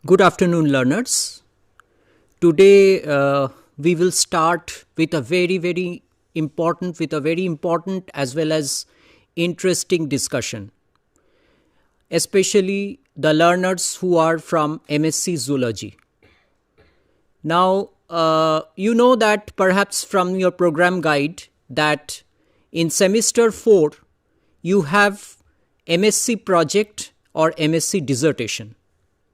Good afternoon, learners. Today we will start with a very important as well as interesting discussion, especially the learners who are from MSc Zoology. Now, you know that perhaps from your program guide that in semester 4 you have MSc project or MSc dissertation,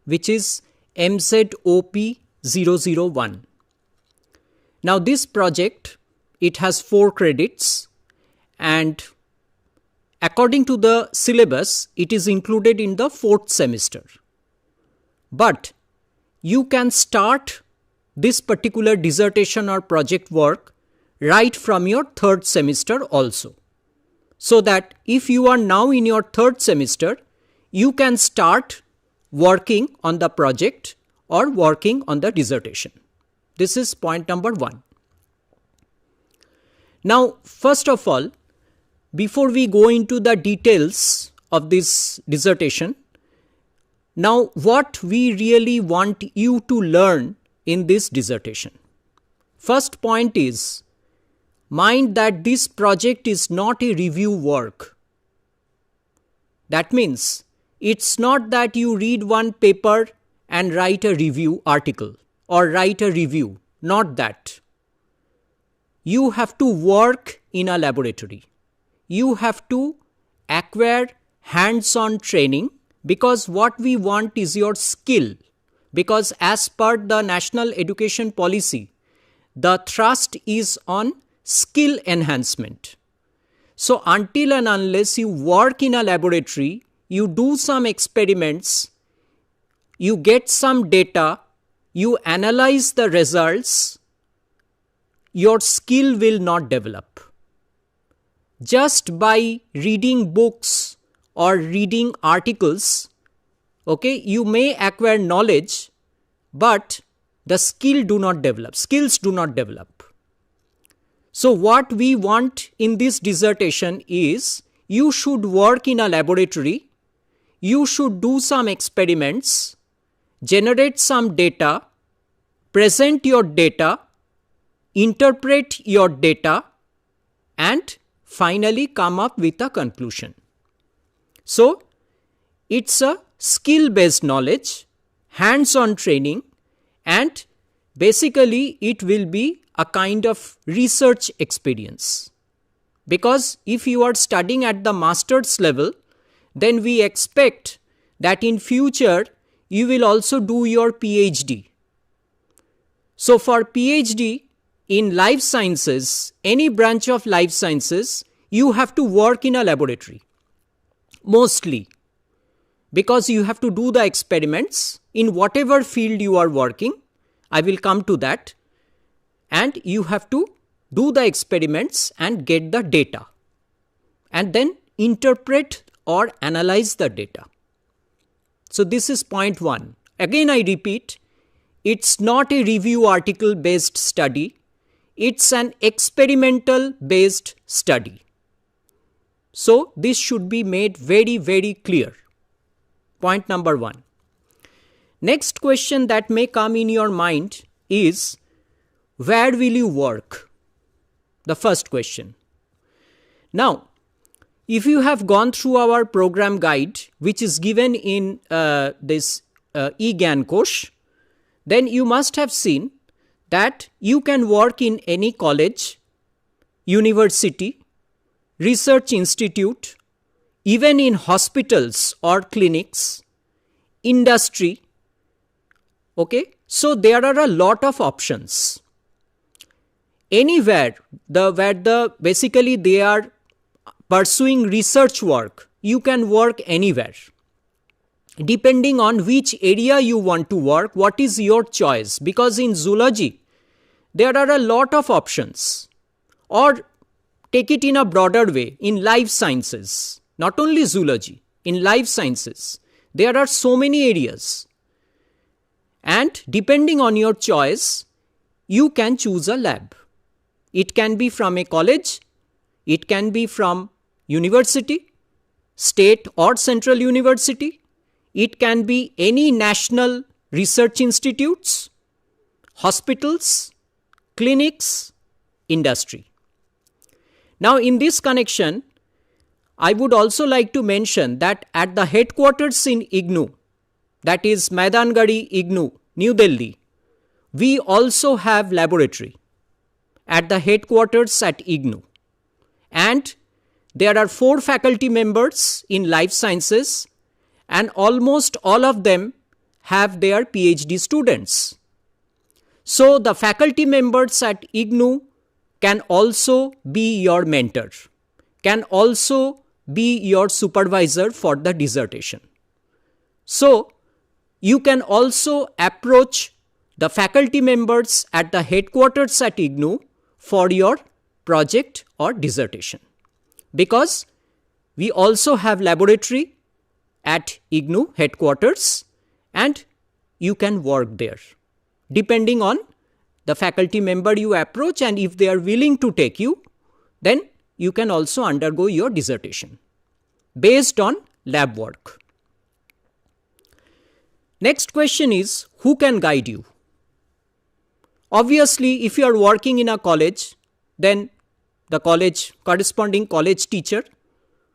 which is MSCZOO 001. Now this project, it has 4 credits, and according to the syllabus, it is included in the 4th semester. But you can start this particular dissertation or project work right from your 3rd semester also. So that if you are now in your 3rd semester, you can start working on the project or working on the dissertation. This is point number 1. Now, first of all, before we go into the details of this dissertation, now what we really want you to learn in this dissertation. First point is, mind that this project is not a review work. That means, it's not that you read one paper and write a review article or write a review, not that. You have to work in a laboratory. You have to acquire hands-on training, because what we want is your skill. Because as per the National Education Policy, the thrust is on skill enhancement. So until and unless you work in a laboratory, you do some experiments, you get some data, you analyze the results, your skill will not develop. Just by reading books or reading articles, okay, you may acquire knowledge, but the skills do not develop. So what we want in this dissertation is, you should work in a laboratory, you should do some experiments, generate some data, present your data, interpret your data, and finally come up with a conclusion. So, it's a skill-based knowledge, hands-on training, and basically it will be a kind of research experience. Because if you are studying at the master's level, then we expect that in future you will also do your PhD. So for PhD in life sciences, any branch of life sciences, you have to work in a laboratory. Mostly. Because you have to do the experiments in whatever field you are working. I will come to that. And you have to do the experiments and get the data. And then interpret or analyze the data. So this is point 1. Again I repeat, it's not a review article based study. It's an experimental based study. So this should be made very clear. Point number 1. Next question that may come in your mind is, where will you work? The first question. Now, if you have gone through our program guide, which is given in this EGNOU course, then you must have seen that you can work in any college, university, research institute, even in hospitals or clinics, industry. Okay, so there are a lot of options. Anywhere basically they are pursuing research work, you can work anywhere. Depending on which area you want to work, what is your choice? Because in zoology, there are a lot of options. Or take it in a broader way, in life sciences, not only zoology, in life sciences, there are so many areas. And depending on your choice, you can choose a lab. It can be from a college, it can be from university, state or central university, it can be any national research institutes, hospitals, clinics, industry. Now in this connection, I would also like to mention that at the headquarters in IGNOU, that is Maidangari IGNOU, New Delhi, we also have laboratory at the headquarters at IGNOU. And there are 4 faculty members in life sciences, and almost all of them have their PhD students. So the faculty members at IGNOU can also be your mentor, can also be your supervisor for the dissertation. So you can also approach the faculty members at the headquarters at IGNOU for your project or dissertation, because we also have laboratory at IGNOU headquarters and you can work there depending on the faculty member you approach, and if they are willing to take you, then you can also undergo your dissertation based on lab work. Next question is, who can guide you? Obviously, if you are working in a college, then the corresponding college teacher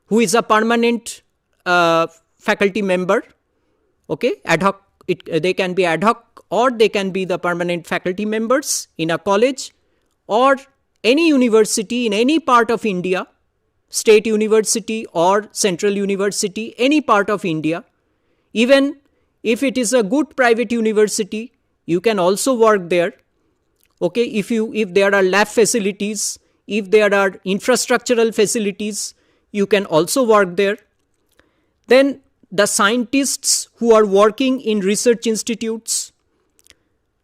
who is a permanent faculty member, okay, ad hoc, they can be ad hoc or they can be the permanent faculty members in a college or any university in any part of India, state university or central university, any part of India. Even if it is a good private university, you can also work there. Okay, if there are lab facilities, if there are infrastructural facilities, you can also work there. Then the scientists who are working in research institutes,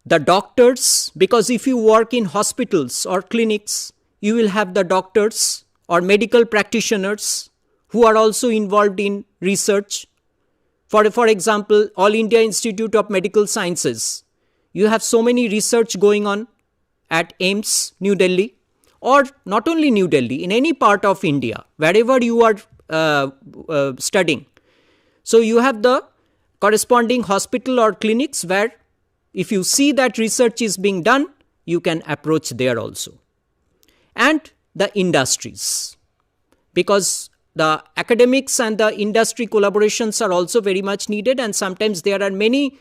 the doctors, because if you work in hospitals or clinics, you will have the doctors or medical practitioners who are also involved in research. For example, All India Institute of Medical Sciences, you have so many research going on at AIIMS, New Delhi, or not only New Delhi, in any part of India, wherever you are studying. So you have the corresponding hospital or clinics where if you see that research is being done, you can approach there also. And the industries, because the academics and the industry collaborations are also very much needed, and sometimes there are many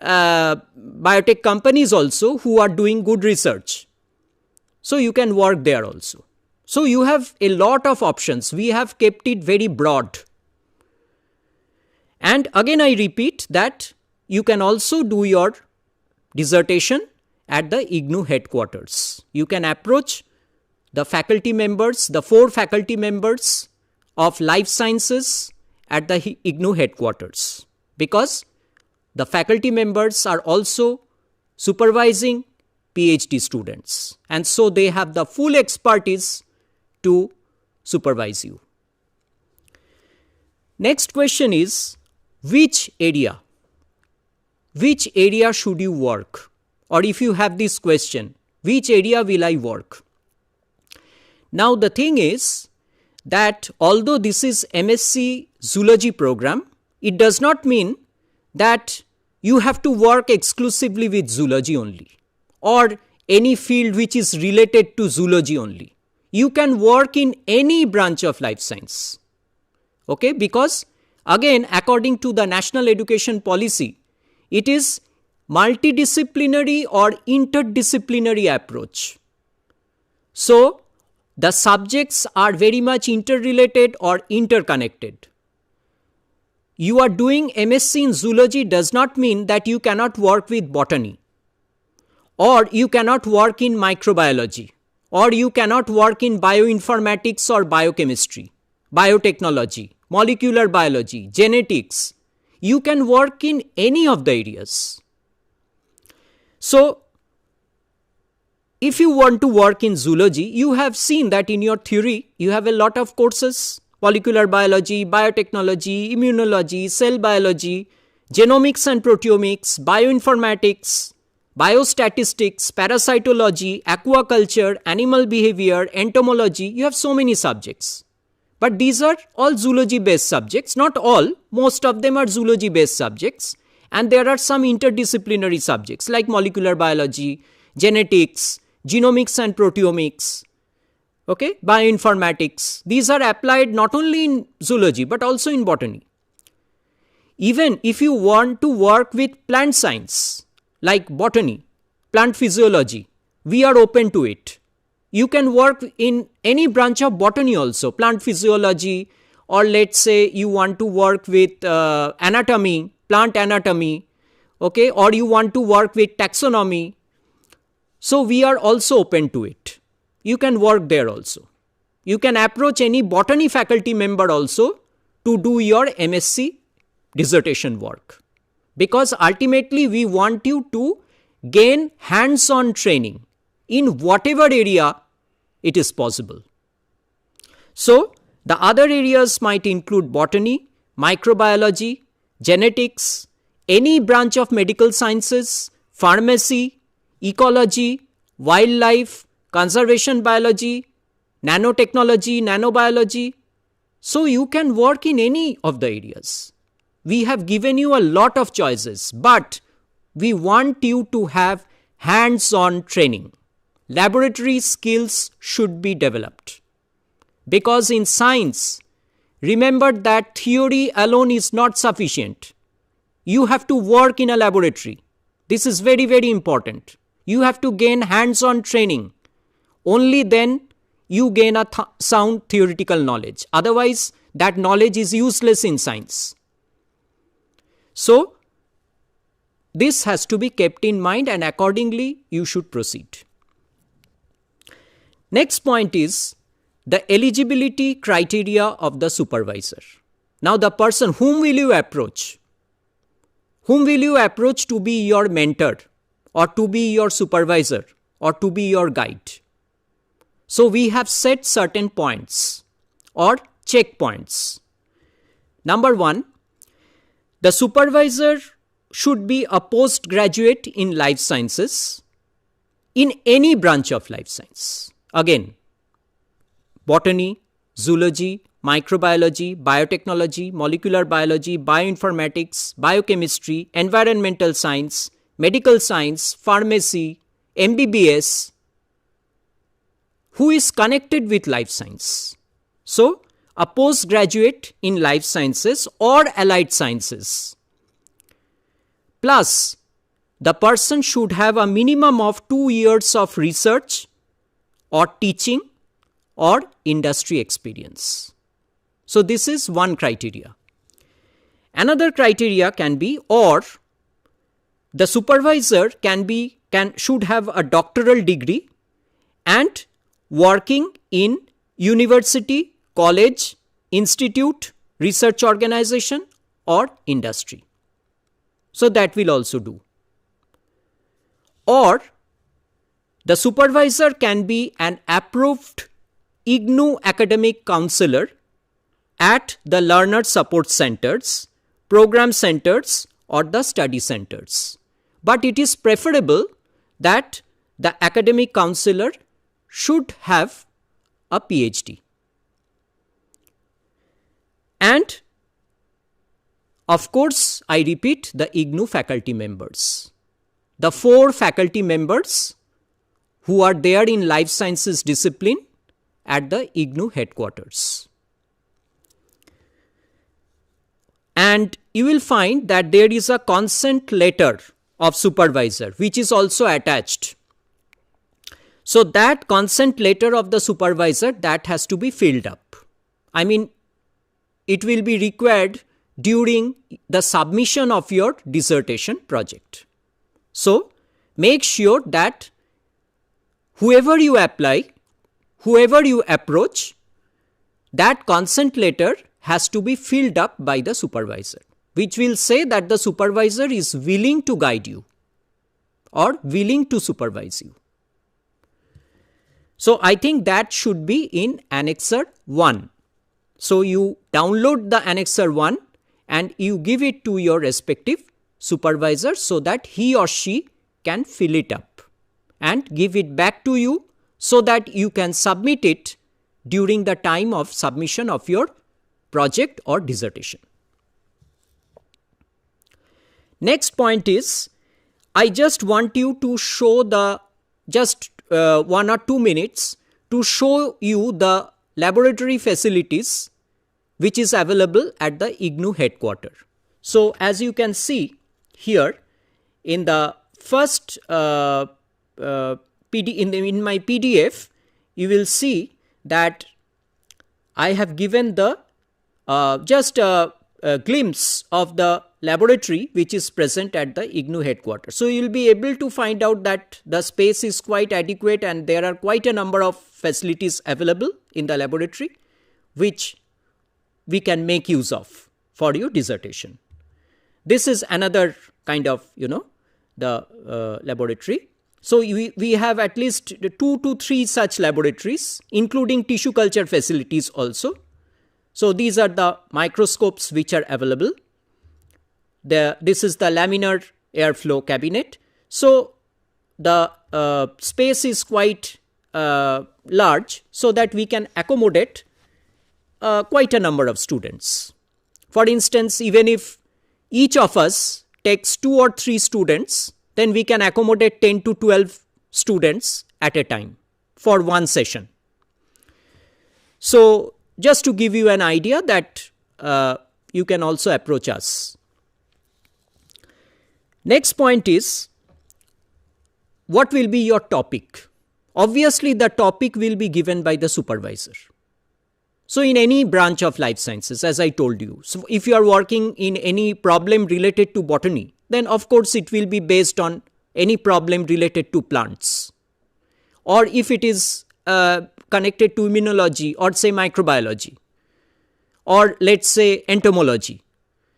biotech companies also who are doing good research. So you can work there also. So you have a lot of options. We have kept it very broad. And again, I repeat that you can also do your dissertation at the IGNOU headquarters. You can approach the faculty members, the 4 faculty members of life sciences at the IGNOU headquarters, because the faculty members are also supervising PhD students, and so they have the full expertise to supervise you. Next question is, which area should you work? Or if you have this question, which area will I work? Now the thing is that although this is MSc Zoology program, it does not mean that you have to work exclusively with zoology only, or any field which is related to zoology only. You can work in any branch of life science. Okay, because again, according to the National Education Policy, it is multidisciplinary or interdisciplinary approach. So the subjects are very much interrelated or interconnected. You are doing MSc in zoology does not mean that you cannot work with botany, or you cannot work in microbiology, or you cannot work in bioinformatics or biochemistry, biotechnology, molecular biology, genetics. You can work in any of the areas. So if you want to work in zoology, you have seen that in your theory, you have a lot of courses: molecular biology, biotechnology, immunology, cell biology, genomics and proteomics, bioinformatics, biostatistics, parasitology, aquaculture, animal behavior, entomology. You have so many subjects. But these are all zoology based subjects. Not all, most of them are zoology based subjects. And there are some interdisciplinary subjects like molecular biology, genetics, genomics and proteomics, okay, bioinformatics. These are applied not only in zoology but also in botany. Even if you want to work with plant science like botany, plant physiology, we are open to it. You can work in any branch of botany also, plant physiology, or let's say you want to work with anatomy, plant anatomy, okay, or you want to work with taxonomy. So we are also open to it. You can work there also. You can approach any botany faculty member also to do your MSc dissertation work. Because ultimately we want you to gain hands-on training in whatever area it is possible. So the other areas might include botany, microbiology, genetics, any branch of medical sciences, pharmacy, ecology, wildlife, conservation biology, nanotechnology, nanobiology. So you can work in any of the areas. We have given you a lot of choices, but we want you to have hands-on training. Laboratory skills should be developed. Because in science, remember that theory alone is not sufficient. You have to work in a laboratory. This is very, very important. You have to gain hands-on training. Only then you gain a sound theoretical knowledge. Otherwise, that knowledge is useless in science. So, this has to be kept in mind and accordingly you should proceed. Next point is the eligibility criteria of the supervisor. Now the person, whom will you approach? Whom will you approach to be your mentor or to be your supervisor or to be your guide? So we have set certain points or checkpoints. Number 1, the supervisor should be a postgraduate in life sciences in any branch of life science. Again, botany, zoology, microbiology, biotechnology, molecular biology, bioinformatics, biochemistry, environmental science, medical science, pharmacy, MBBS, who is connected with life science. So, a postgraduate in life sciences or allied sciences. Plus, the person should have a minimum of 2 years of research or teaching or industry experience. So this is one criteria. Another criteria can be, or the supervisor should have a doctoral degree and working in university, college, institute, research organization or industry. So that will also do. Or the supervisor can be an approved IGNOU academic counselor at the learner support centers, program centers or the study centers. But it is preferable that the academic counselor should have a PhD. And of course, I repeat, the IGNOU faculty members. The 4 faculty members who are there in life sciences discipline at the IGNOU headquarters. And you will find that there is a consent letter of supervisor which is also attached. So that consent letter of the supervisor, that has to be filled up. I mean, it will be required during the submission of your dissertation project. So make sure that whoever you apply, whoever you approach, that consent letter has to be filled up by the supervisor, which will say that the supervisor is willing to guide you or willing to supervise you. So I think that should be in Annexure 1. So you download the Annexure 1 and you give it to your respective supervisor so that he or she can fill it up and give it back to you so that you can submit it during the time of submission of your project or dissertation. Next point is, I just want you to show the, just 1 or 2 minutes to show you the laboratory facilities which is available at the IGNOU headquarter. So as you can see here in the first in my PDF, you will see that I have given the just a glimpse of the laboratory which is present at the IGNOU headquarters. So you will be able to find out that the space is quite adequate and there are quite a number of facilities available in the laboratory which we can make use of for your dissertation. This is another kind of, the laboratory. So we have at least 2 to 3 such laboratories, including tissue culture facilities also. So these are the microscopes which are available. This is the laminar airflow cabinet. So the space is quite large so that we can accommodate quite a number of students. For instance, even if each of us takes 2 or 3 students, then we can accommodate 10 to 12 students at a time for one session. So just to give you an idea that you can also approach us. Next point is, what will be your topic? Obviously, the topic will be given by the supervisor. So in any branch of life sciences, as I told you, so if you are working in any problem related to botany, then of course it will be based on any problem related to plants. Or if it is connected to immunology or say microbiology, or let's say entomology,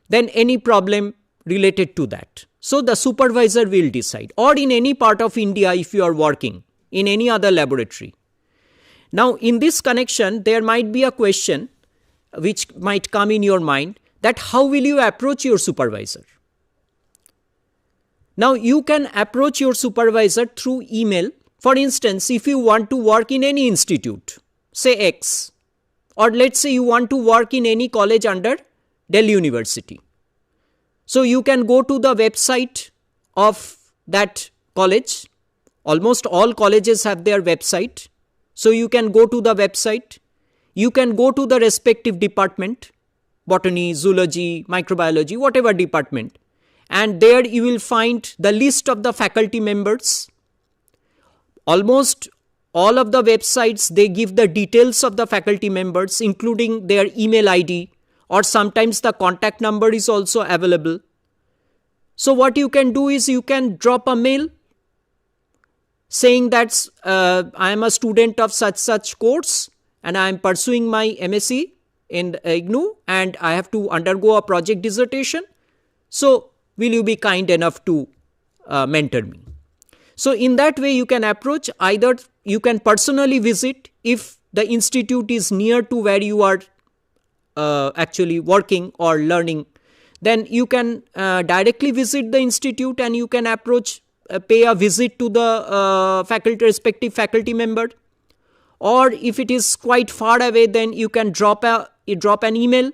then any problem related to that. So the supervisor will decide. Or in any part of India, if you are working in any other laboratory. Now in this connection, there might be a question which might come in your mind, that how will you approach your supervisor? Now you can approach your supervisor through email. For instance, if you want to work in any institute, say X, or let's say you want to work in any college under Delhi University. So you can go to the website of that college. Almost all colleges have their website. So you can go to the website. You can go to the respective department, botany, zoology, microbiology, whatever department. And there you will find the list of the faculty members. Almost all of the websites, they give the details of the faculty members, including their email ID, or sometimes the contact number is also available. So what you can do is you can drop a mail saying that I am a student of such course and I am pursuing my MSc in IGNOU and I have to undergo a project dissertation. So will you be kind enough to mentor me? So in that way you can approach. Either you can personally visit if the institute is near to where you are actually working or learning. Then you can directly visit the institute and you can approach, pay a visit to the respective faculty member. Or if it is quite far away, then you can drop an email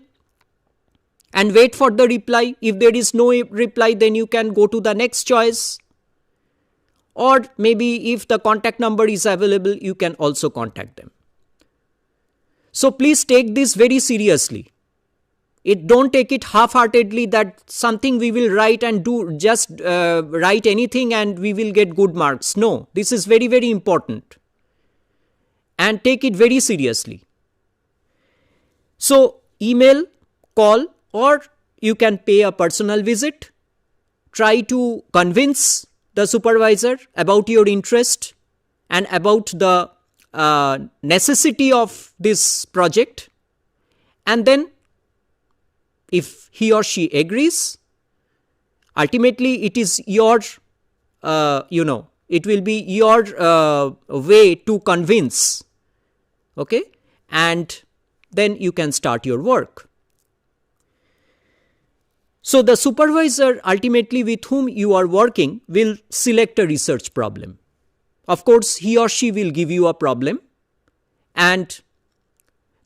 and wait for the reply. If there is no reply, then you can go to the next choice. Or maybe if the contact number is available, you can also contact them. So please take this very seriously. Don't take it half-heartedly that something we will write and do, just write anything and we will get good marks. No, this is very, very important. And take it very seriously. So email, call, or you can pay a personal visit. Try to convince the supervisor about your interest and about the necessity of this project. And then if he or she agrees, ultimately it is your, it will be your way to convince. Okay. And then you can start your work. So the supervisor ultimately with whom you are working will select a research problem. Of course, he or she will give you a problem and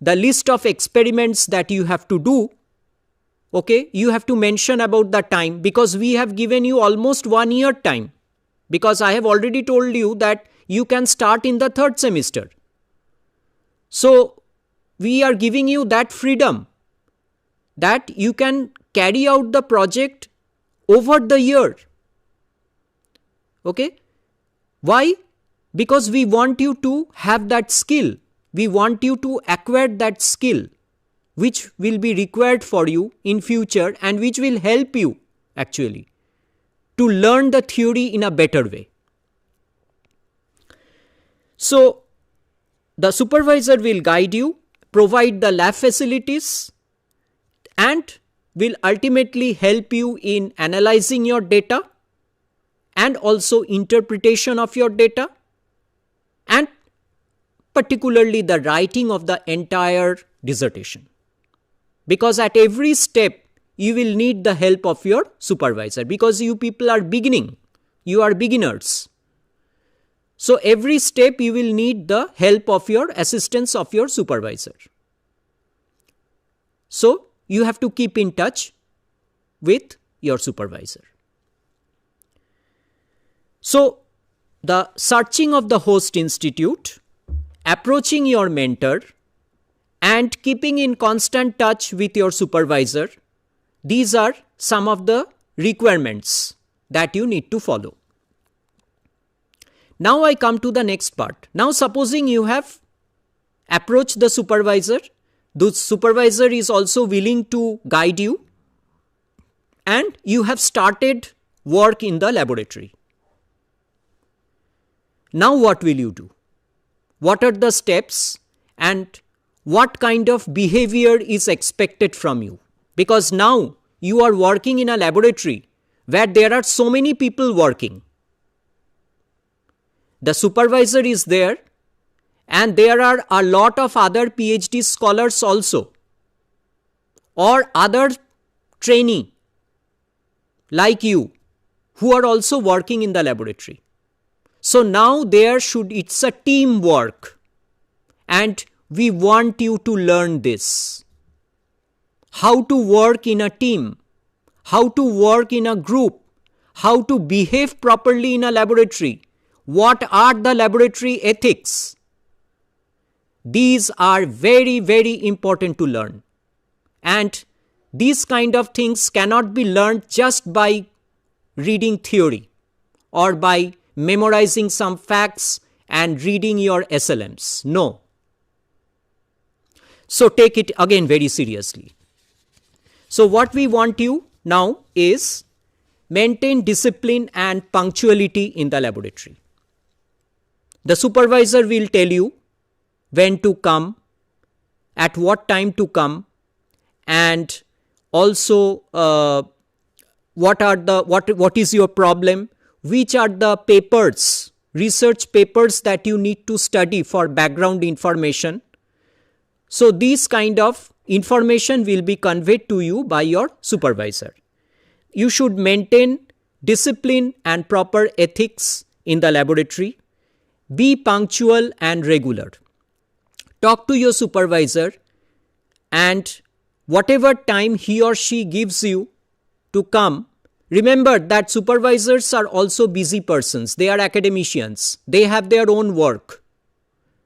the list of experiments that you have to do Okay, you have to mention about the time, because we have given you almost 1 year time, because I have already told you that you can start in the 3rd semester. So we are giving you that freedom that you can carry out the project over the year. Okay, why? Because we want you to have that skill. We want you to acquire that skill which will be required for you in future and which will help you actually to learn the theory in a better way. So the supervisor will guide you, provide the lab facilities, and will ultimately help you in analyzing your data and also interpretation of your data, and particularly the writing of the entire dissertation. Because at every step you will need the help of your supervisor, because you people are beginning, you are beginners. So every step you will need the help of your assistance of your supervisor. So you have to keep in touch with your supervisor. So the searching of the host institute, approaching your mentor, and keeping in constant touch with your supervisor, these are some of the requirements that you need to follow. Now I come to the next part. Now supposing you have approached the supervisor, the supervisor is also willing to guide you, and you have started work in the laboratory. Now what will you do? What are the steps and what kind of behavior is expected from you? Because now you are working in a laboratory where there are so many people working. The supervisor is there, and there are a lot of other PhD scholars also, or other trainee like you who are also working in the laboratory. So now it's a teamwork, and we want you to learn this. How to work in a team, how to work in a group, how to behave properly in a laboratory, what are the laboratory ethics. These are very, very important to learn. And these kind of things cannot be learned just by reading theory or by memorizing some facts and reading your SLMs. No. So take it again very seriously. So what we want you now is maintain discipline and punctuality in the laboratory. The supervisor will tell you when to come, at what time to come, and also what is your problem, which are the papers, research papers that you need to study for background information. So these kind of information will be conveyed to you by your supervisor. You should maintain discipline and proper ethics in the laboratory. Be punctual and regular. Talk to your supervisor, and whatever time he or she gives you to come, remember that supervisors are also busy persons. They are academicians. They have their own work.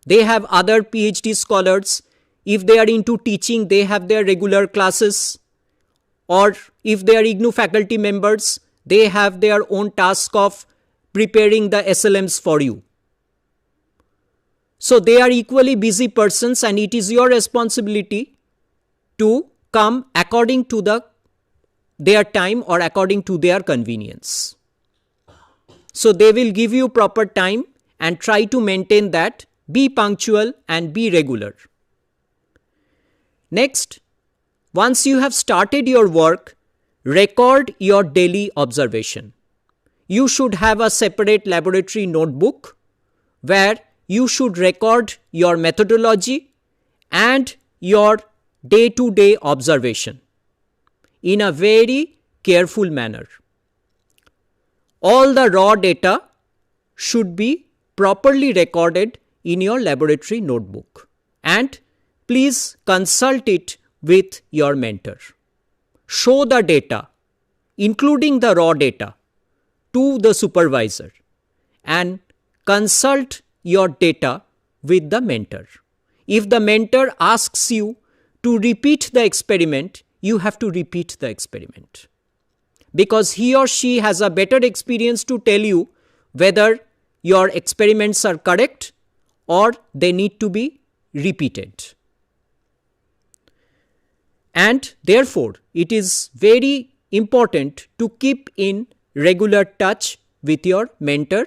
They have other PhD scholars. If they are into teaching, they have their regular classes. Or if they are IGNOU faculty members, they have their own task of preparing the SLMs for you. So they are equally busy persons, and it is your responsibility to come according to their time or according to their convenience. So they will give you proper time, and try to maintain that. Be punctual and be regular. Next, once you have started your work, record your daily observation. You should have a separate laboratory notebook where you should record your methodology and your day-to-day observation in a very careful manner. All the raw data should be properly recorded in your laboratory notebook, and please consult it with your mentor. show the data, including the raw data, to the supervisor and consult your data with the mentor. If the mentor asks you to repeat the experiment, you have to repeat the experiment, because he or she has a better experience to tell you whether your experiments are correct or they need to be repeated. And therefore, it is very important to keep in regular touch with your mentor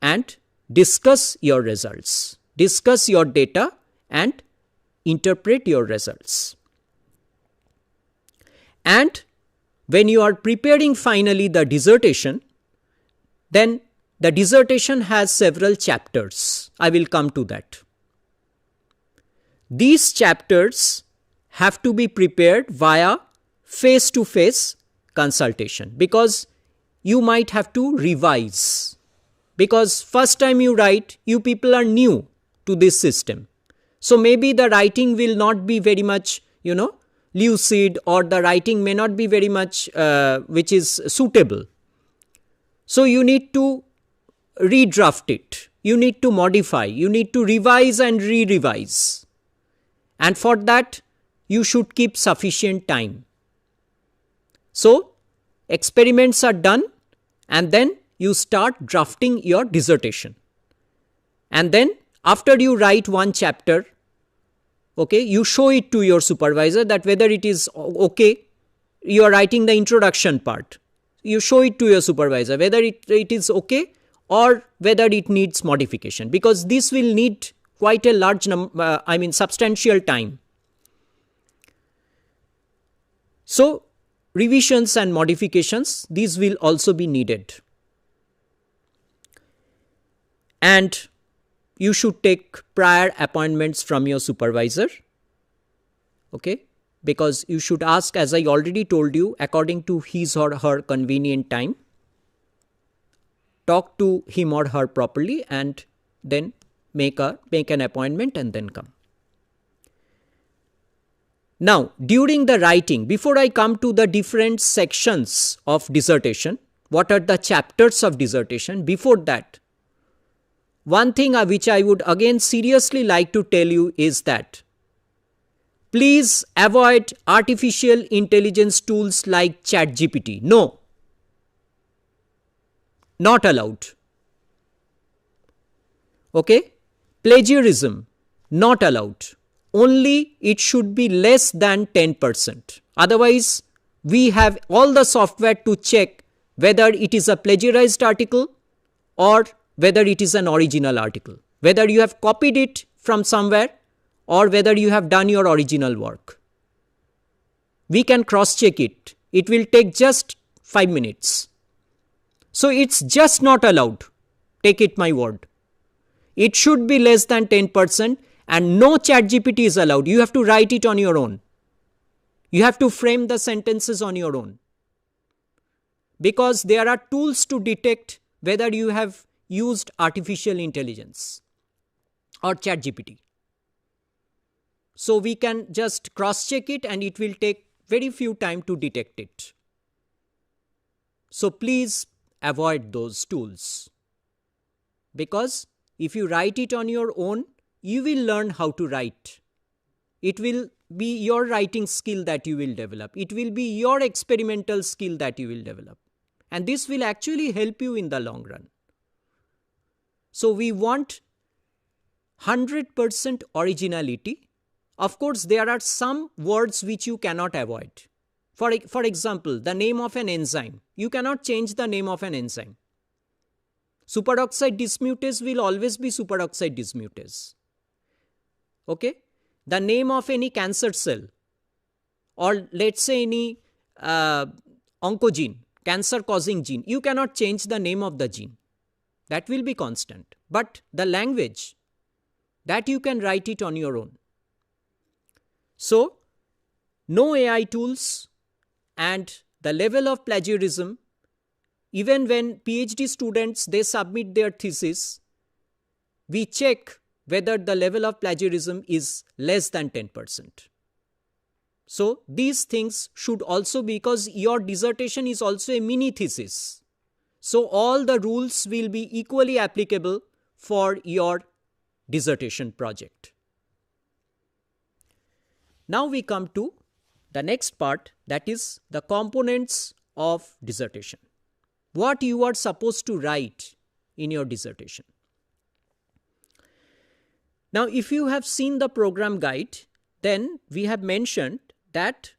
and discuss your results, discuss your data and interpret your results. And when you are preparing finally the dissertation, then the dissertation has several chapters. I will come to that. These chapters have to be prepared via face-to-face consultation, because you might have to revise. Because first time you write, you people are new to this system. So maybe the writing will not be very much, lucid, or the writing may not be very much which is suitable. So you need to redraft it. You need to modify. You need to revise and re-revise. And for that, you should keep sufficient time. So experiments are done, and then you start drafting your dissertation. And then after you write one chapter, okay, you show it to your supervisor that whether it is okay. You are writing the introduction part. You show it to your supervisor whether it is okay or whether it needs modification, because this will need quite a large substantial time. So revisions and modifications, these will also be needed. And you should take prior appointments from your supervisor, okay, because you should ask, as I already told you, according to his or her convenient time. Talk to him or her properly and then make an appointment and then come. Now, during the writing, before I come to the different sections of dissertation, what are the chapters of dissertation, before that, one thing which I would again seriously like to tell you is that please avoid artificial intelligence tools like ChatGPT. No, not allowed. Okay? Plagiarism, not allowed. Only it should be less than 10%. Otherwise, we have all the software to check whether it is a plagiarized article or whether it is an original article, whether you have copied it from somewhere or whether you have done your original work. We can cross-check it. It will take just 5 minutes. So it's just not allowed. Take it my word. It should be less than 10%, and no ChatGPT is allowed. You have to write it on your own. You have to frame the sentences on your own. Because there are tools to detect whether you have used artificial intelligence or ChatGPT. So we can just cross-check it and it will take very few time to detect it. So please avoid those tools. Because if you write it on your own, you will learn how to write. It will be your writing skill that you will develop. It will be your experimental skill that you will develop. And this will actually help you in the long run. So we want 100% originality. Of course, there are some words which you cannot avoid. For example, the name of an enzyme. You cannot change the name of an enzyme. Superoxide dismutase will always be superoxide dismutase. Okay? The name of any cancer cell, or let's say any oncogene, cancer causing gene, you cannot change the name of the gene. That will be constant. But the language, that you can write it on your own. So, no AI tools, and the level of plagiarism, even when PhD students, they submit their thesis, we check whether the level of plagiarism is less than 10%. So these things should also be, because your dissertation is also a mini thesis. So all the rules will be equally applicable for your dissertation project. Now we come to the next part, that is the components of dissertation. What you are supposed to write in your dissertation. Now, if you have seen the program guide, then we have mentioned that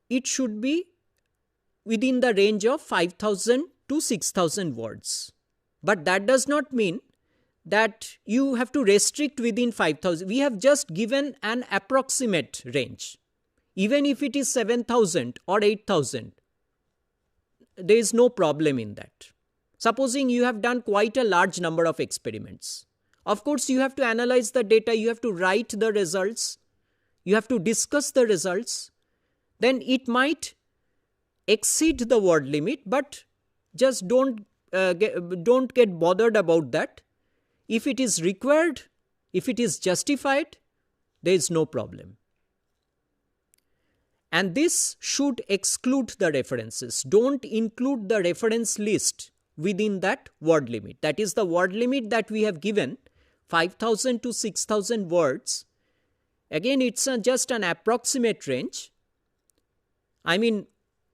it should be within the range of 5,000 to 6,000 words. But that does not mean that you have to restrict within 5,000. We have just given an approximate range. Even if it is 7,000 or 8,000, there is no problem in that. Supposing you have done quite a large number of experiments. Of course, you have to analyze the data, you have to write the results, you have to discuss the results. Then it might exceed the word limit, but just don't get bothered about that. If it is required, if it is justified, there is no problem. And this should exclude the references. Don't include the reference list within that word limit. That is the word limit that we have given, 5,000 to 6,000 words. Again, it's just an approximate range. I mean,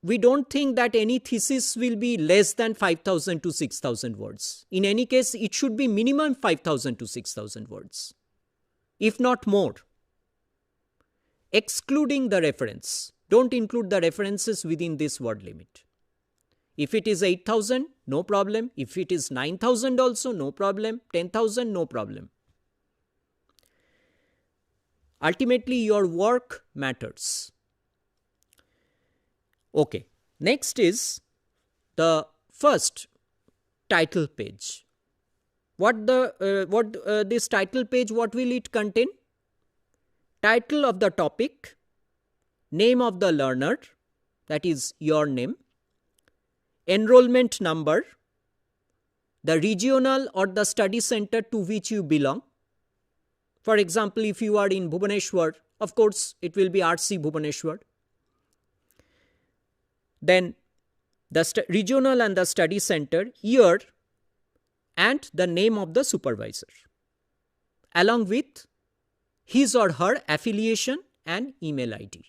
we don't think that any thesis will be less than 5,000 to 6,000 words. In any case, it should be minimum 5,000 to 6,000 words, if not more. Excluding the reference. Don't include the references within this word limit. If it is 8,000, no problem. If it is 9,000 also, no problem. 10,000, no problem. Ultimately, your work matters. Okay, next is the first title page. This title page, what will it contain? Title of the topic, name of the learner, that is your name, enrollment number, the regional or the study center to which you belong. For example, if you are in Bhubaneswar, of course, it will be RC Bhubaneswar. Then the regional and the study center, year, and the name of the supervisor, along with his or her affiliation and email ID.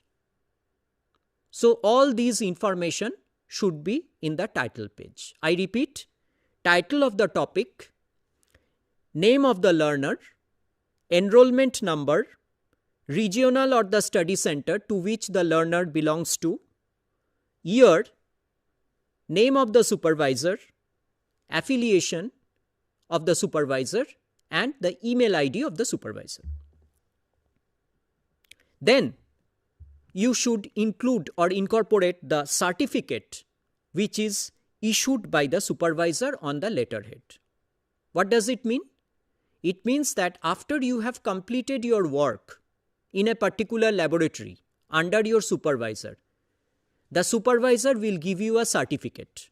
So all these information should be in the title page. I repeat, title of the topic, name of the learner, enrollment number, regional or the study center to which the learner belongs to, year, name of the supervisor, affiliation of the supervisor, and the email ID of the supervisor. Then you should include or incorporate the certificate which is issued by the supervisor on the letterhead. What does it mean? It means that after you have completed your work in a particular laboratory under your supervisor, the supervisor will give you a certificate.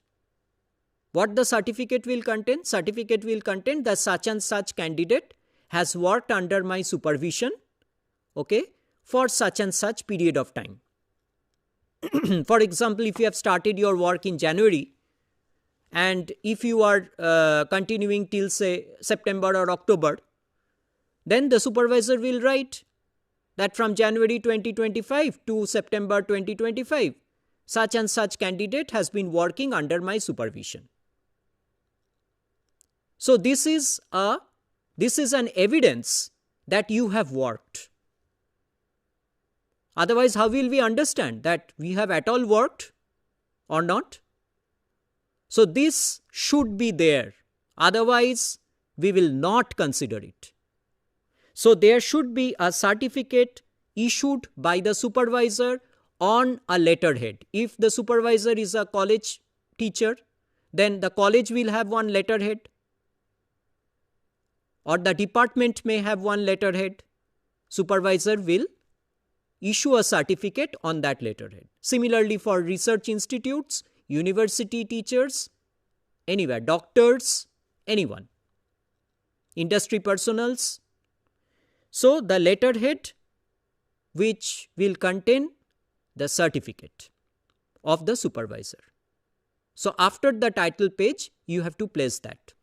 What the certificate will contain? Certificate will contain that such and such candidate has worked under my supervision, okay, for such and such period of time. For example, if you have started your work in January and if you are continuing till say September or October, then the supervisor will write that from January 2025 to September 2025, such and such candidate has been working under my supervision. So this is an evidence that you have worked. Otherwise, how will we understand that we have at all worked or not? So this should be there. Otherwise, we will not consider it. So there should be a certificate issued by the supervisor on a letterhead. If the supervisor is a college teacher, then the college will have one letterhead, or the department may have one letterhead. Supervisor will issue a certificate on that letterhead. Similarly, for research institutes, university teachers, anywhere, doctors, anyone, industry personals. So the letterhead which will contain the certificate of the supervisor. So after the title page, you have to place that.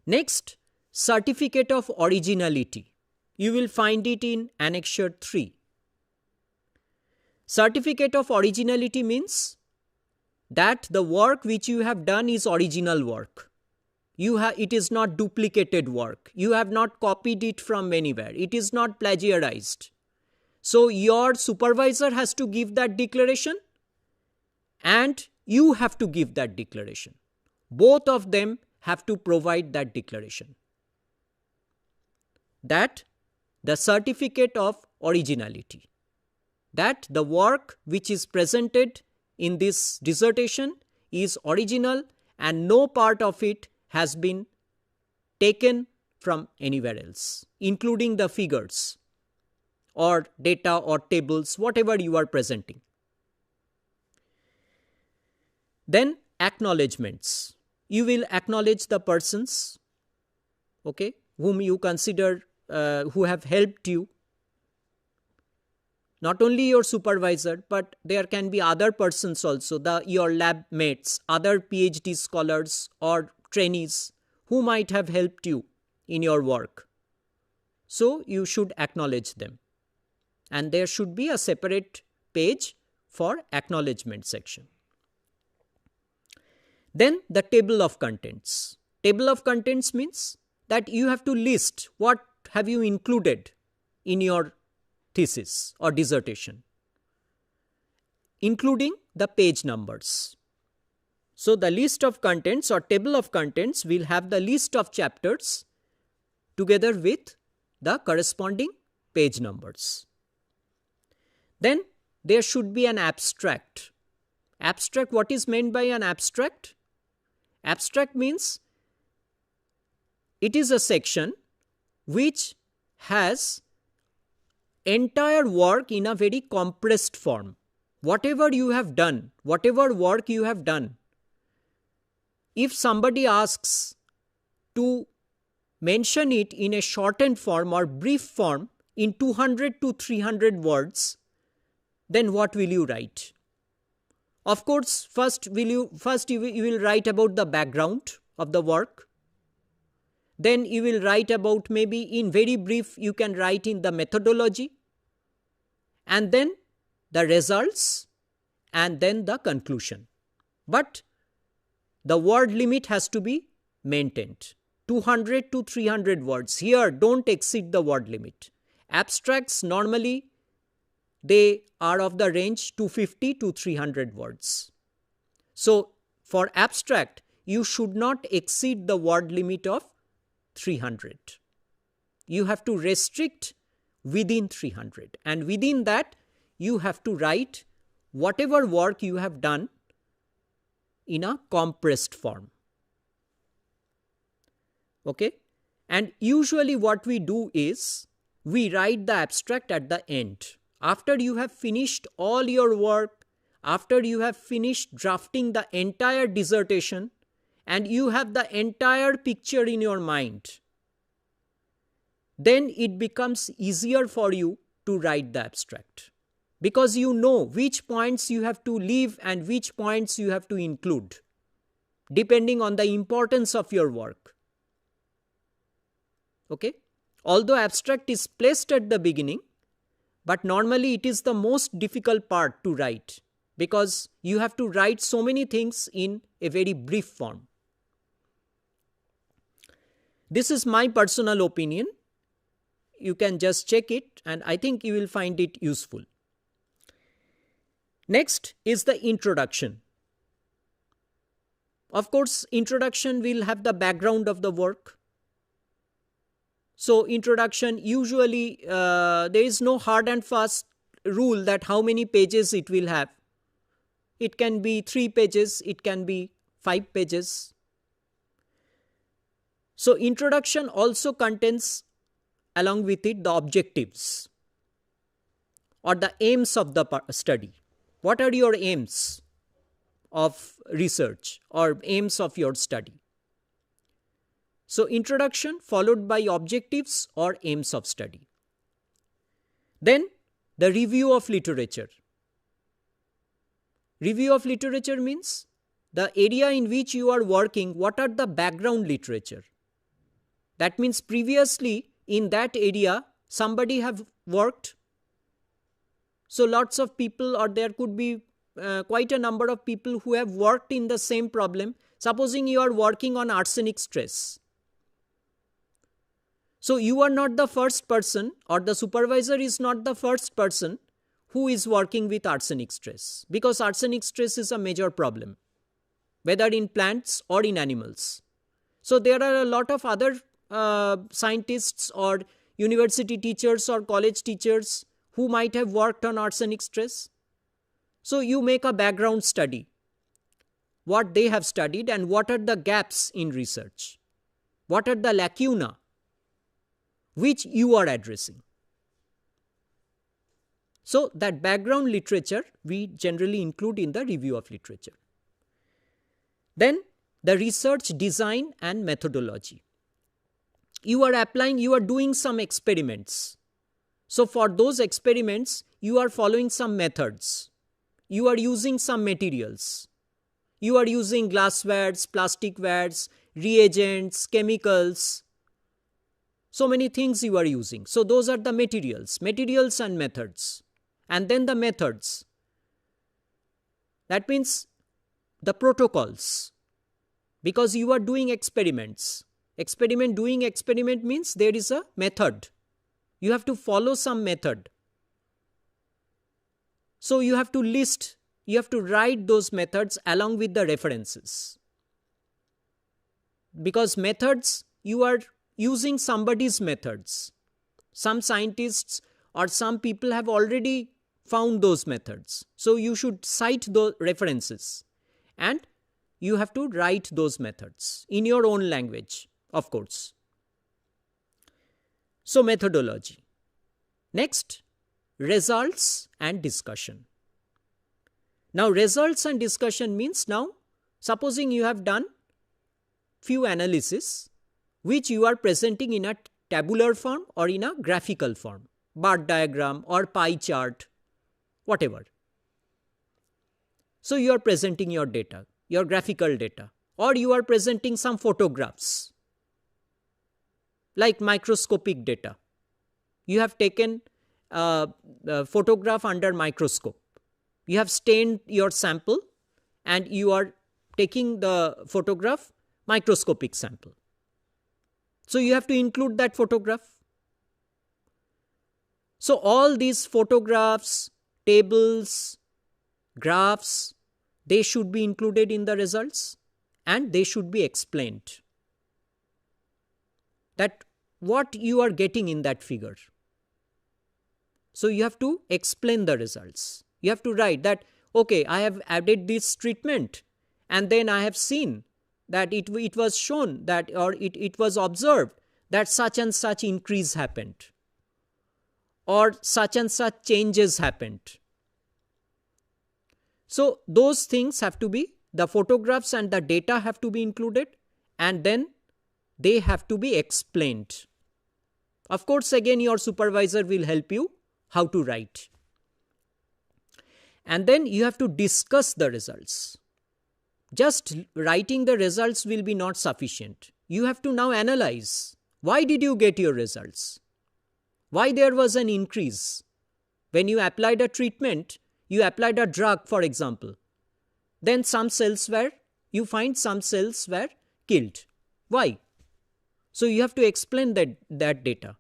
Next, certificate of originality. You will find it in Annexure 3. Certificate of originality means that the work which you have done is original work. It is not duplicated work. You have not copied it from anywhere. It is not plagiarized. So your supervisor has to give that declaration and you have to give that declaration. Both of them have to provide that declaration. That the certificate of originality. That the work which is presented in this dissertation is original and no part of it has been taken from anywhere else, including the figures or data or tables, whatever you are presenting. Then acknowledgements. You will acknowledge the persons, okay, whom you consider who have helped you. Not only your supervisor, but there can be other persons also, your lab mates, other PhD scholars or trainees who might have helped you in your work. So you should acknowledge them. And there should be a separate page for acknowledgement section. Then the table of contents. Table of contents means that you have to list what have you included in your thesis or dissertation, including the page numbers. So the list of contents or table of contents will have the list of chapters together with the corresponding page numbers. Then there should be an abstract. Abstract, what is meant by an abstract? Abstract means it is a section which has entire work in a very compressed form. Whatever you have done, whatever work you have done, if somebody asks to mention it in a shortened form or brief form in 200 to 300 words, then what will you write? Of course, first you will write about the background of the work. Then you will write about, maybe in very brief, you can write in the methodology, and then the results, and then the conclusion. But the word limit has to be maintained. 200 to 300 words. Here, don't exceed the word limit. Abstracts normally, they are of the range 250 to 300 words. So for abstract, you should not exceed the word limit of 300. You have to restrict within 300, and within that you have to write whatever work you have done in a compressed form. Okay? And usually what we do is we write the abstract at the end. After you have finished all your work, after you have finished drafting the entire dissertation, and you have the entire picture in your mind, then it becomes easier for you to write the abstract, because you know which points you have to leave and which points you have to include, depending on the importance of your work. Okay? Although abstract is placed at the beginning, but normally it is the most difficult part to write, because you have to write so many things in a very brief form. This is my personal opinion. You can just check it, and I think you will find it useful. Next is the introduction. Of course, introduction will have the background of the work. So introduction, usually there is no hard and fast rule that how many pages it will have. It can be 3 pages, it can be 5 pages. So introduction also contains along with it the objectives or the aims of the study. What are your aims of research or aims of your study? So introduction followed by objectives or aims of study. Then the review of literature. Review of literature means the area in which you are working, what are the background literature. That means previously in that area somebody have worked. So lots of people, or there could be quite a number of people who have worked in the same problem. Supposing you are working on arsenic stress. So you are not the first person, or the supervisor is not the first person who is working with arsenic stress, because arsenic stress is a major problem, whether in plants or in animals. So there are a lot of other scientists or university teachers or college teachers who might have worked on arsenic stress. So you make a background study, what they have studied and what are the gaps in research, what are the lacuna which you are addressing. So that background literature we generally include in the review of literature. Then the research design and methodology. You are applying, you are doing some experiments. So for those experiments, you are following some methods. You are using some materials. You are using glasswares, plasticwares, reagents, chemicals. So many things you are using. So those are the materials and methods. And then the methods. That means the protocols. Because you are doing experiments. Doing experiment means there is a method. You have to follow some method. So you have to list, you have to write those methods along with the references. Because methods, you are using somebody's methods. Some scientists or some people have already found those methods. So you should cite those references and you have to write those methods in your own language, of course. So methodology. Next, results and discussion. Now results and discussion means, now supposing you have done few analysis which you are presenting in a tabular form or in a graphical form, bar diagram or pie chart, whatever. So you are presenting your data, your graphical data, or you are presenting some photographs like microscopic data. You have taken a photograph under microscope. You have stained your sample and you are taking the photograph microscopic sample. So you have to include that photograph. So all these photographs, tables, graphs, they should be included in the results and they should be explained. That what you are getting in that figure. So you have to explain the results. You have to write that, okay, I have added this treatment and then I have seen that it was shown that, or it was observed that such and such increase happened or such and such changes happened. So those things have to be, the photographs and the data have to be included and then they have to be explained. Of course, again your supervisor will help you how to write. And then you have to discuss the results. Just writing the results will be not sufficient. You have to now analyze. Why did you get your results? Why there was an increase? When you applied a treatment, you applied a drug, for example. Then some cells were, you find some cells were killed. Why? So you have to explain that data.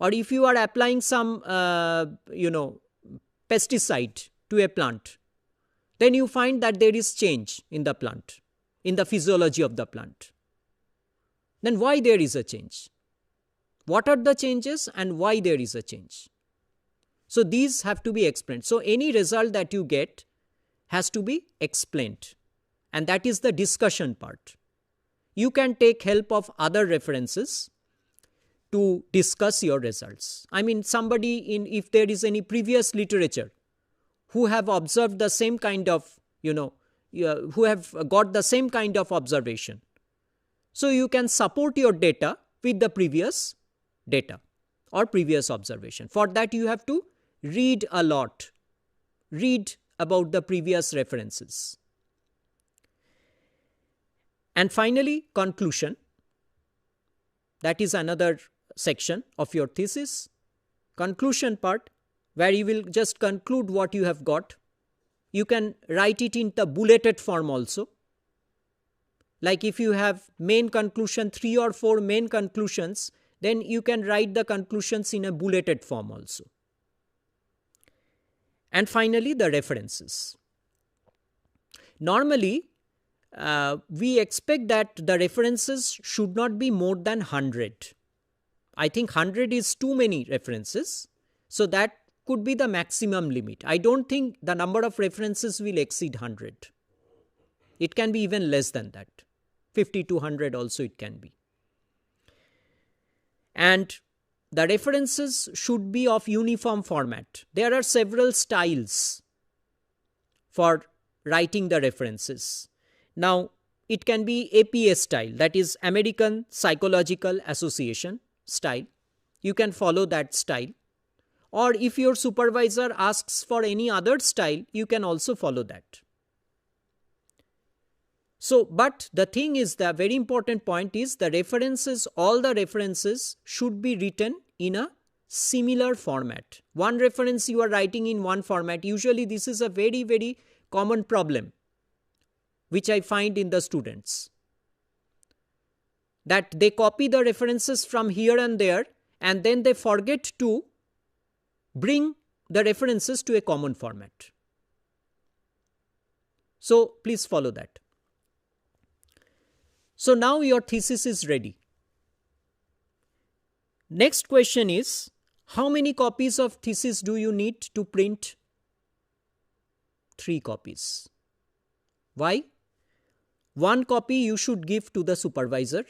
Or if you are applying some, pesticide to a plant, then you find that there is change in the plant, in the physiology of the plant. Then why there is a change? What are the changes and why there is a change? So these have to be explained. So any result that you get has to be explained. And that is the discussion part. You can take help of other references to discuss your results. I mean, if there is any previous literature who have observed the same kind of, who have got the same kind of observation. So you can support your data with the previous data. or previous observation. For that you have to read a lot, read about the previous references. And finally, conclusion. That is another section of your thesis. Conclusion part, where you will just conclude what you have got. You can write it in the bulleted form also. Like if you have main conclusion, 3 or 4 main conclusions, then you can write the conclusions in a bulleted form also. And finally, the references. Normally, we expect that the references should not be more than 100. I think 100 is too many references. So that could be the maximum limit. I don't think the number of references will exceed 100. It can be even less than that. 50 to 100 also it can be. And the references should be of uniform format. There are several styles for writing the references. Now, it can be APA style, that is American Psychological Association style. You can follow that style. Or if your supervisor asks for any other style, you can also follow that. So, but the thing is, the very important point is the references, all the references should be written in a similar format. One reference you are writing in one format. Usually this is a very, very common problem which I find in the students. That they copy the references from here and there and then they forget to bring the references to a common format. So, please follow that. So, now your thesis is ready. Next question is, how many copies of thesis do you need to print? 3 copies. Why? 1 copy you should give to the supervisor.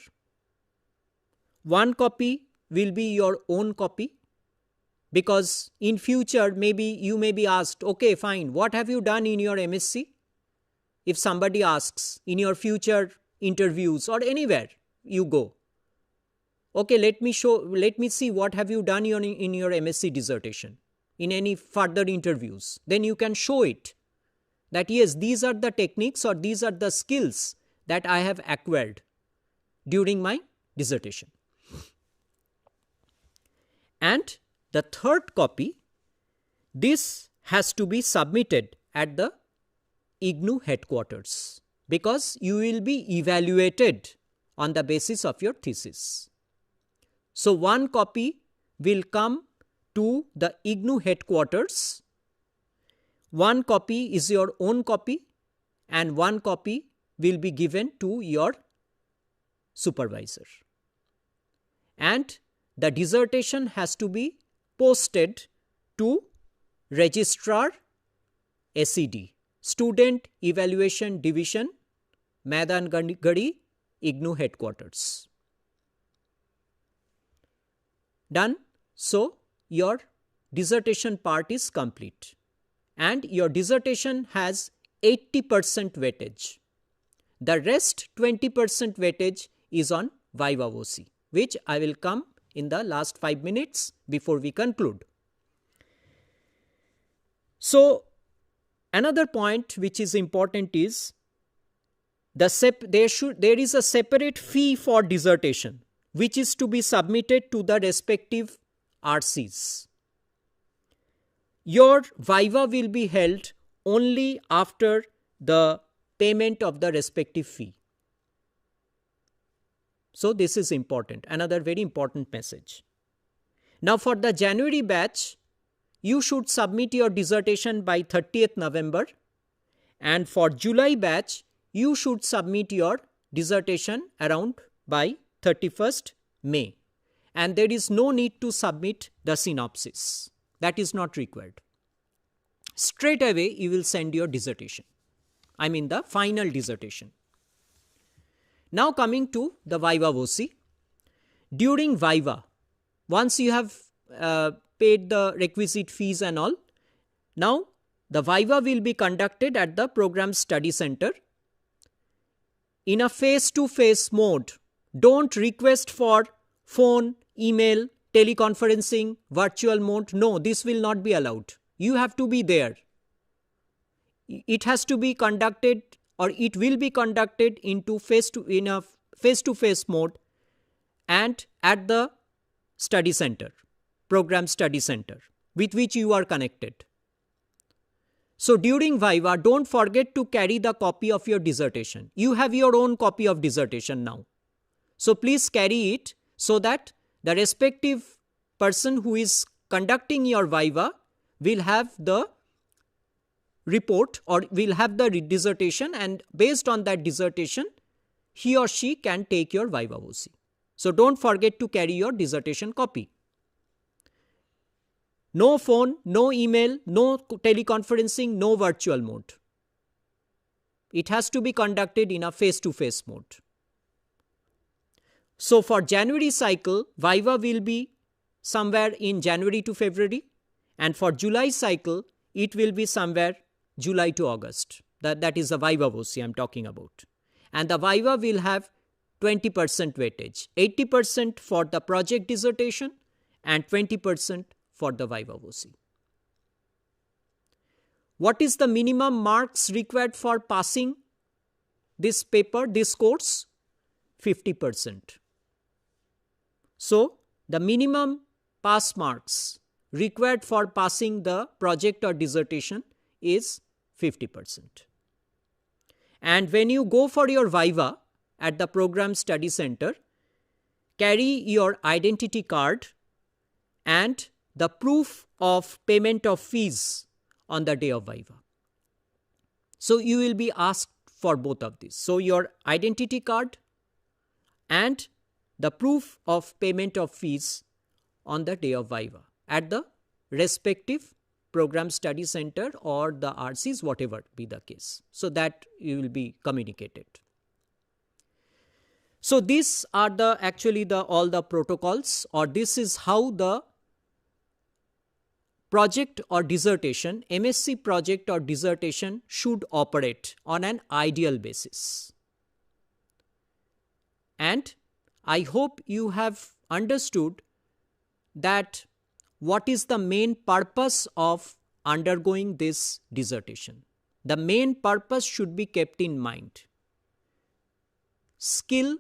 1 copy will be your own copy, because in future maybe you may be asked, okay fine, what have you done in your MSc? If somebody asks in your future interviews or anywhere you go, okay, let me see what have you done in your MSc dissertation, in any further interviews. Then you can show it that yes, these are the techniques or these are the skills that I have acquired during my dissertation. And the 3rd copy, this has to be submitted at the IGNOU headquarters, because you will be evaluated on the basis of your thesis. So, 1 copy will come to the IGNOU headquarters, 1 copy is your own copy, and 1 copy will be given to your supervisor. And the dissertation has to be posted to Registrar SED, Student Evaluation Division, Maidangadi, IGNOU headquarters. Done. So, your dissertation part is complete and your dissertation has 80% weightage. The rest 20% weightage is on Viva voce, which I will come in the last 5 minutes before we conclude. So, another point which is important is there is a separate fee for dissertation which is to be submitted to the respective RCs. Your Viva will be held only after the payment of the respective fee. So, this is important, another very important message. Now, for the January batch, you should submit your dissertation by 30th November, and for July batch, you should submit your dissertation around by 31st May, and there is no need to submit the synopsis. That is not required. Straight away, you will send your dissertation. I mean the final dissertation. Now coming to the Viva voce. During Viva, once you have paid the requisite fees and all, now the Viva will be conducted at the Program Study Center in a face-to-face mode. Don't request for phone, email, teleconferencing, virtual mode. No, this will not be allowed. You have to be there. It has to be conducted, or it will be conducted in a face-to-face mode and at the study center, program study center with which you are connected. So during Viva, don't forget to carry the copy of your dissertation. You have your own copy of dissertation now. So please carry it so that the respective person who is conducting your Viva will have the report or will have the dissertation, and based on that dissertation, he or she can take your Viva voce. So don't forget to carry your dissertation copy. No phone, no email, no teleconferencing, no virtual mode. It has to be conducted in a face-to-face mode. So for January cycle, Viva will be somewhere in January to February, and for July cycle, it will be somewhere July to August. That is the Viva voce I am talking about. And the Viva will have 20% weightage, 80% for the project dissertation and 20% for the Viva voce. What is the minimum marks required for passing this paper, this course? 50%. So the minimum pass marks required for passing the project or dissertation is 50%. And when you go for your Viva at the program study center, carry your identity card and the proof of payment of fees on the day of Viva. So you will be asked for both of these. So your identity card and the proof of payment of fees on the day of Viva at the respective program study center or the RCs, whatever be the case. So that you will be communicated. So these are all the protocols, or this is how the project or dissertation, MSc project or dissertation should operate on an ideal basis. And I hope you have understood that what is the main purpose of undergoing this dissertation. The main purpose should be kept in mind. Skill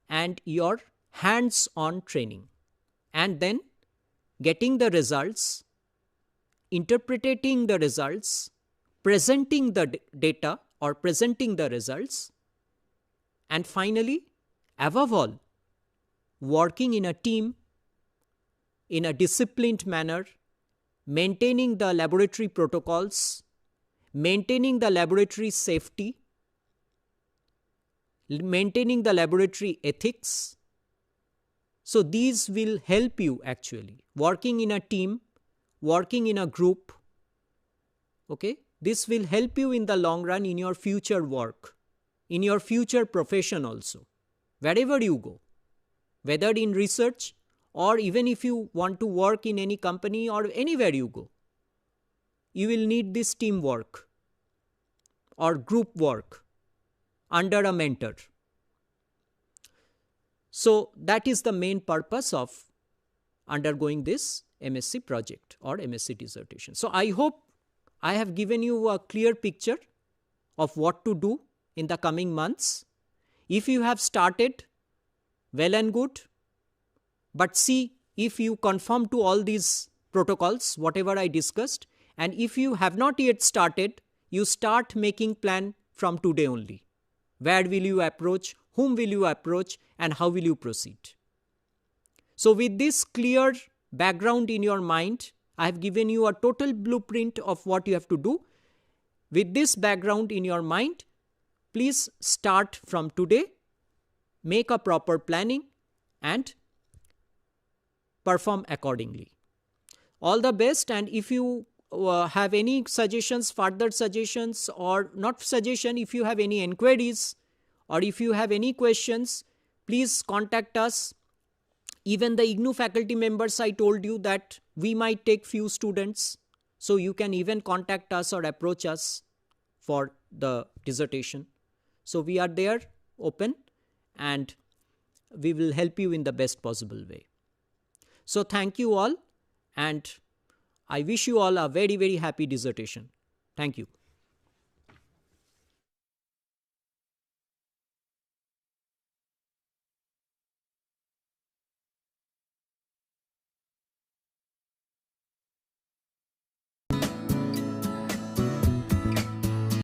and your hands-on training, and then getting the results, interpreting the results, presenting the data or presenting the results, and finally, above all, working in a team in a disciplined manner, maintaining the laboratory protocols, maintaining the laboratory safety, maintaining the laboratory ethics. So these will help you actually. Working in a team, working in a group, okay? This will help you in the long run in your future work, in your future profession also, wherever you go, whether in research or even if you want to work in any company or anywhere you go. You will need this teamwork or group work under a mentor. So that is the main purpose of undergoing this MSc project or MSc dissertation. So I hope I have given you a clear picture of what to do in the coming months. If you have started, well and good, but see if you conform to all these protocols, whatever I discussed, and if you have not yet started, you start making plan from today only. Where will you approach, whom will you approach, and how will you proceed? So with this clear background in your mind, I have given you a total blueprint of what you have to do. With this background in your mind, please start from today, make a proper planning and perform accordingly. All the best, and if you have any suggestions, further suggestions, or not suggestion, if you have any inquiries or if you have any questions, please contact us. Even the IGNOU faculty members, I told you that we might take few students, so you can even contact us or approach us for the dissertation. So we are there, open, and we will help you in the best possible way. So thank you all, and I wish you all a very, very happy dissertation. Thank you.